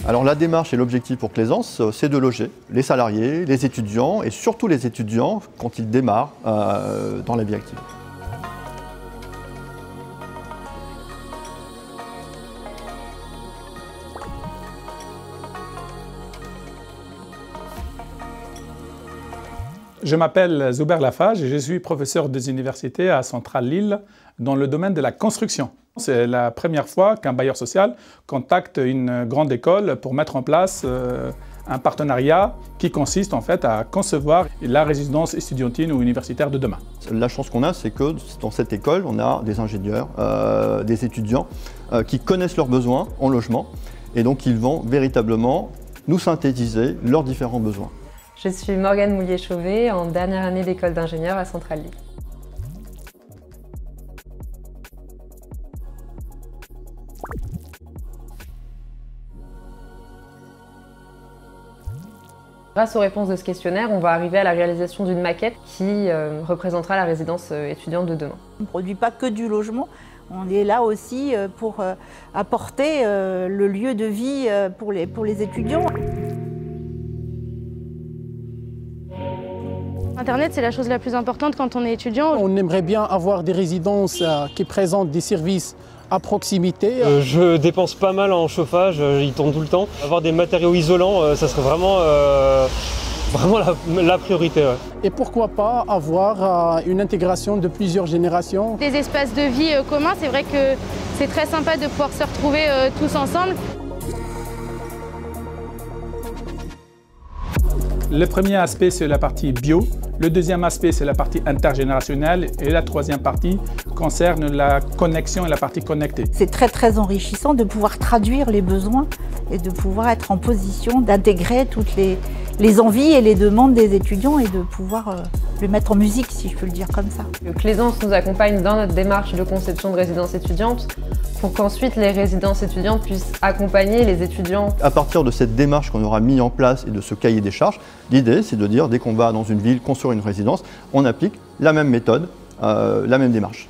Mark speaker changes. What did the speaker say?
Speaker 1: Alors la démarche et l'objectif pour Claisance, c'est de loger les salariés, les étudiants et surtout les étudiants quand ils démarrent dans la vie active.
Speaker 2: Je m'appelle Zuber Lafage et je suis professeur des universités à Centrale Lille dans le domaine de la construction. C'est la première fois qu'un bailleur social contacte une grande école pour mettre en place un partenariat qui consiste en fait à concevoir la résidence estudiantine ou universitaire de demain.
Speaker 1: La chance qu'on a, c'est que dans cette école, on a des ingénieurs, des étudiants qui connaissent leurs besoins en logement et donc ils vont véritablement nous synthétiser leurs différents besoins.
Speaker 3: Je suis Morgane Moulier-Chauvet, en dernière année d'école d'ingénieur à Centrale Lille. Grâce aux réponses de ce questionnaire, on va arriver à la réalisation d'une maquette qui représentera la résidence étudiante de demain.
Speaker 4: On ne produit pas que du logement, on est là aussi pour apporter le lieu de vie pour les étudiants.
Speaker 5: Internet, c'est la chose la plus importante quand on est étudiant.
Speaker 6: On aimerait bien avoir des résidences qui présentent des services à proximité.
Speaker 7: Je dépense pas mal en chauffage, il tourne tout le temps. Avoir des matériaux isolants, ça serait vraiment la priorité. Ouais.
Speaker 6: Et pourquoi pas avoir une intégration de plusieurs générations.
Speaker 5: Des espaces de vie communs, c'est vrai que c'est très sympa de pouvoir se retrouver tous ensemble.
Speaker 2: Le premier aspect, c'est la partie bio. Le deuxième aspect, c'est la partie intergénérationnelle. Et la troisième partie concerne la connexion et la partie connectée.
Speaker 4: C'est très très enrichissant de pouvoir traduire les besoins et de pouvoir être en position d'intégrer toutes les envies et les demandes des étudiants et de pouvoir le mettre en musique, si je peux le dire comme ça.
Speaker 3: Claisance nous accompagne dans notre démarche de conception de résidence étudiante pour qu'ensuite les résidences étudiantes puissent accompagner les étudiants.
Speaker 1: À partir de cette démarche qu'on aura mis en place et de ce cahier des charges, l'idée c'est de dire dès qu'on va dans une ville construire une résidence, on applique la même méthode, la même démarche.